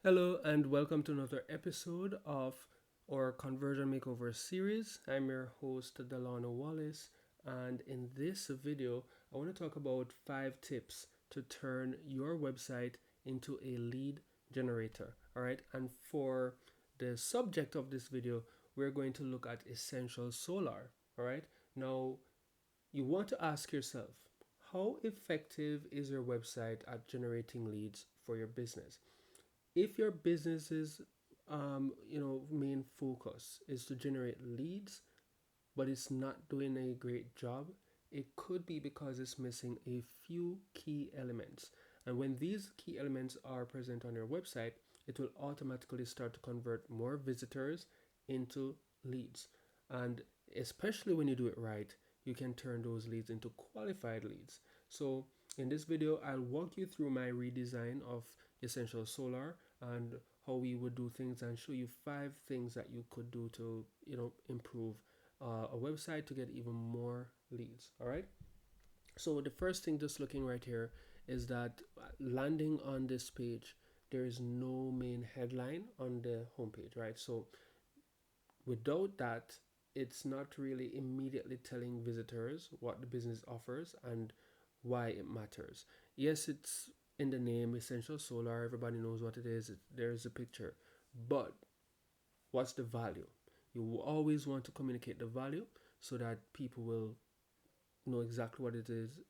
Hello and welcome to another episode of our Conversion Makeover series. I'm your host Delano Wallace, and in this video I want to talk about 5 tips to turn your website into a lead generator. Alright, and for the subject of this video, we're going to look at Essential Solar. Alright, now you want to ask yourself, how effective is your website at generating leads for your business? If your business's main focus is to generate leads, but it's not doing a great job, it could be because it's missing a few key elements. And when these key elements are present on your website, it will automatically start to convert more visitors into leads. And especially when you do it right, you can turn those leads into qualified leads. So in this video, I'll walk you through my redesign of Essential Solar and how we would do things, and show you 5 things that you could do to improve a website to get even more leads. All right, so the first thing, just looking right here, is that landing on this page, there is no main headline on the homepage, right? So without that, it's not really immediately telling visitors what the business offers and why it matters. Yes, it's in the name, Essential Solar, everybody knows what it is, there's a picture, but what's the value? You always want to communicate the value so that people will know exactly what it is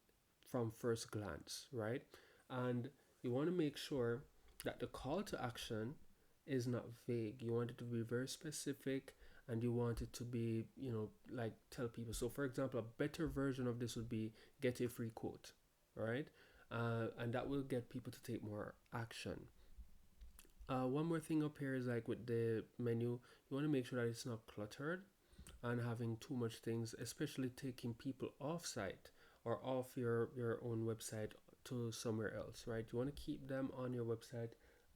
from first glance, right? And you want to make sure that the call to action is not vague. You want it to be very specific, and you want it to be, like, tell people. So, for example, a better version of this would be get a free quote, all right? And that will get people to take more action. One more thing up here is like with the menu, you want to make sure that it's not cluttered and having too much things, especially taking people off site or off your own website to somewhere else, right? You want to keep them on your website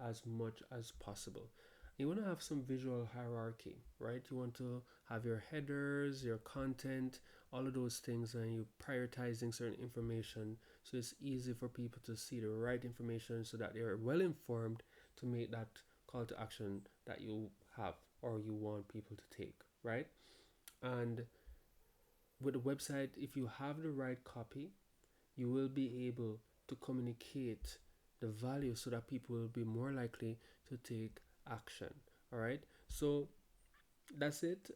as much as possible. You want to have some visual hierarchy, right? You want to have your headers, your content, all of those things, and you prioritizing certain information so it's easy for people to see the right information so that they're well informed to make that call to action that you have or you want people to take, right? And with the website, if you have the right copy, you will be able to communicate the value so that people will be more likely to take action. All right, so that's it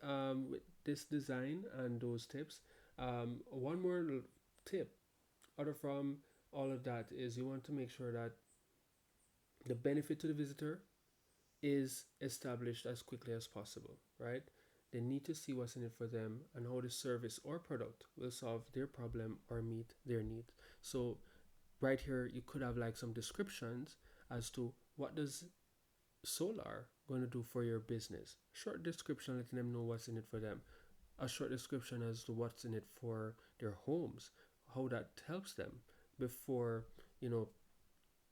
with this design and those tips. One more tip other from all of that is you want to make sure that the benefit to the visitor is established as quickly as possible, right? They need to see what's in it for them and how the service or product will solve their problem or meet their need. So right here, you could have like some descriptions as to what does solar going to do for your business. Short description letting them know what's in it for them. A short description as to what's in it for their homes, how that helps them before, you know,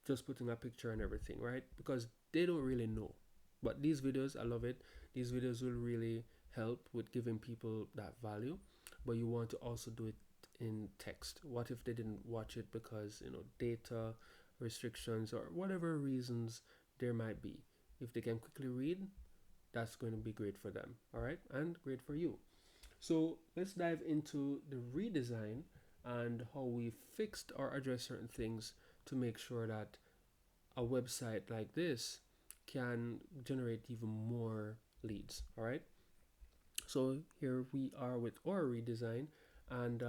just putting a picture and everything, right? Because they don't really know. But these videos, I love it. These videos will really help with giving people that value. But you want to also do it in text. What if they didn't watch it because, data restrictions or whatever reasons there might be? If they can quickly read, that's going to be great for them. All right, and great for you. So let's dive into the redesign and how we fixed or addressed certain things to make sure that a website like this can generate even more leads. All right, so here we are with our redesign, and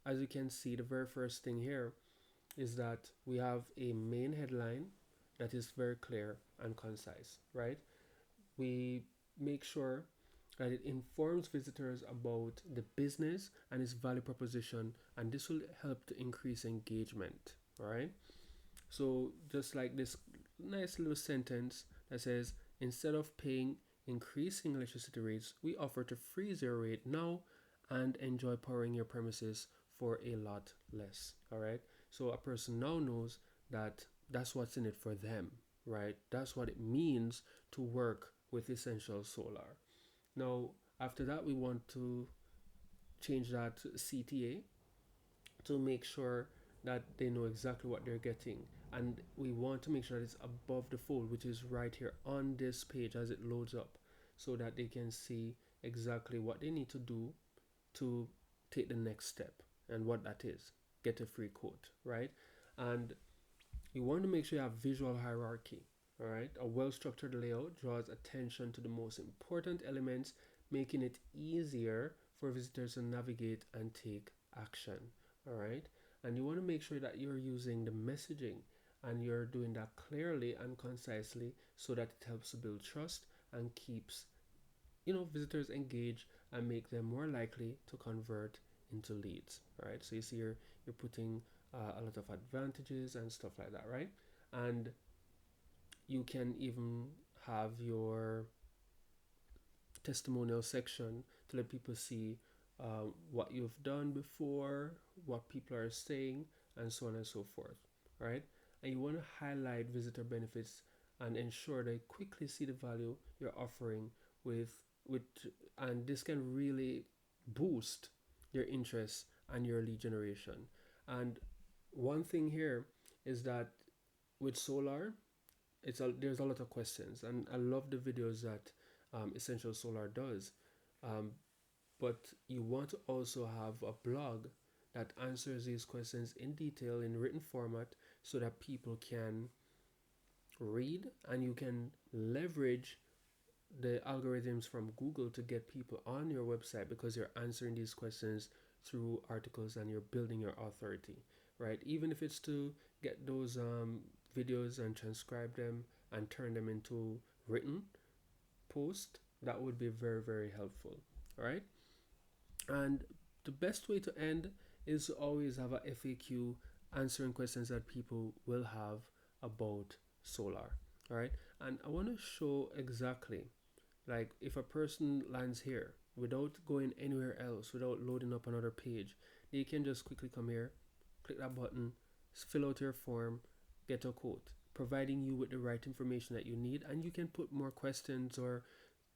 as you can see, the very first thing here is that we have a main headline that is very clear and concise, right? We make sure that it informs visitors about the business and its value proposition, and this will help to increase engagement. All right, so just like this nice little sentence that says, instead of paying increasing electricity rates, we offer to freeze your rate now and enjoy powering your premises for a lot less. All right, so a person now knows that that's what's in it for them, right? That's what it means to work with Essential Solar. Now, after that, we want to change that CTA to make sure that they know exactly what they're getting and we want to make sure that it's above the fold, which is right here on this page as it loads up, so that they can see exactly what they need to do to take the next step, and what that is: get a free quote, right? And you want to make sure you have visual hierarchy. All right, a well-structured layout draws attention to the most important elements, making it easier for visitors to navigate and take action. All right, and you want to make sure that you're using the messaging and you're doing that clearly and concisely, so that it helps to build trust and keeps visitors engaged and make them more likely to convert into leads. All right, so you see you're putting a lot of advantages and stuff like that, right? And you can even have your testimonial section to let people see what you've done before, what people are saying, and so on and so forth. Right? And you want to highlight visitor benefits and ensure they quickly see the value you're offering with and this can really boost your interest and your lead generation. And one thing here is that with solar, there's a lot of questions, and I love the videos that Essential Solar does. Um, but you want to also have a blog that answers these questions in detail in written format, so that people can read and you can leverage the algorithms from Google to get people on your website, because you're answering these questions through articles and you're building your authority, right? Even if it's to get those videos and transcribe them and turn them into written post, that would be very, very helpful. All right. And the best way to end is to always have a FAQ answering questions that people will have about solar. All right. And I want to show exactly, like, if a person lands here without going anywhere else, without loading up another page, they can just quickly come here, click that button, fill out your form, get a quote, providing you with the right information that you need. And you can put more questions or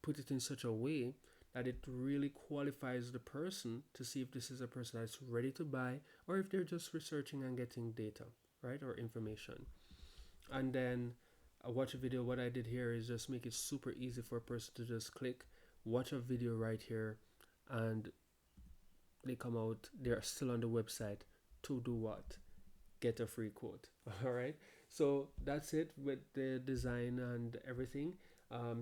put it in such a way that it really qualifies the person to see if this is a person that's ready to buy, or if they're just researching and getting data, right, or information. And then I watch a video. What I did here is just make it super easy for a person to just click, watch a video right here, and they come out, they're still on the website to do what? Get a free quote. All right. So that's it with the design and everything.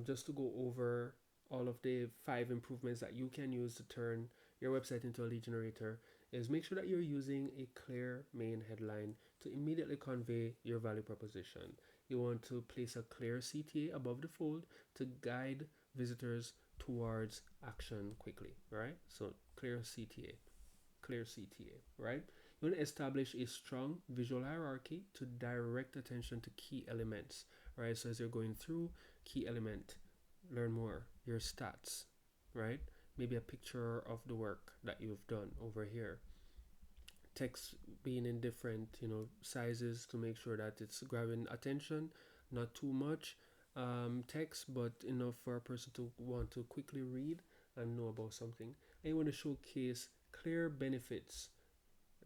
Just to go over all of the 5 improvements that you can use to turn your website into a lead generator is: make sure that you're using a clear main headline to immediately convey your value proposition. You want to place a clear CTA above the fold to guide visitors towards action quickly, right? So clear CTA, right? You want to establish a strong visual hierarchy to direct attention to key elements, right? So as you're going through key element, learn more, your stats, right? Maybe a picture of the work that you've done over here. Text being in different, sizes to make sure that it's grabbing attention, not too much text, but enough for a person to want to quickly read and know about something. And you want to showcase clear benefits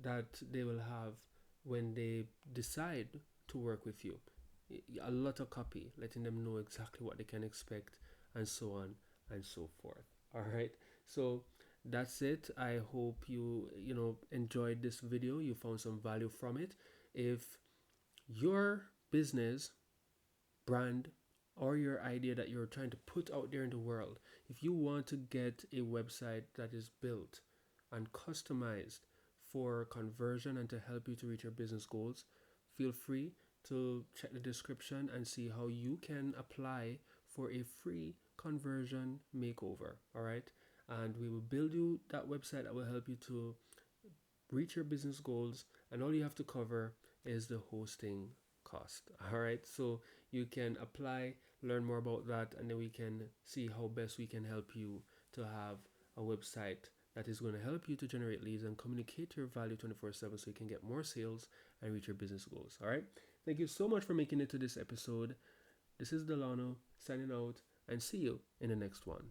that they will have when they decide to work with you. A lot of copy, letting them know exactly what they can expect, and so on and so forth. All right. So that's it. I hope you enjoyed this video. You found some value from it. If your business, brand, or your idea that you're trying to put out there in the world, if you want to get a website that is built and customized for conversion and to help you to reach your business goals, feel free to check the description and see how you can apply for a free conversion makeover. All right. And we will build you that website that will help you to reach your business goals. And all you have to cover is the hosting cost. All right. So you can apply, learn more about that, and then we can see how best we can help you to have a website that is going to help you to generate leads and communicate your value 24/7, so you can get more sales and reach your business goals. All right. Thank you so much for making it to this episode. This is Delano signing out, and see you in the next one.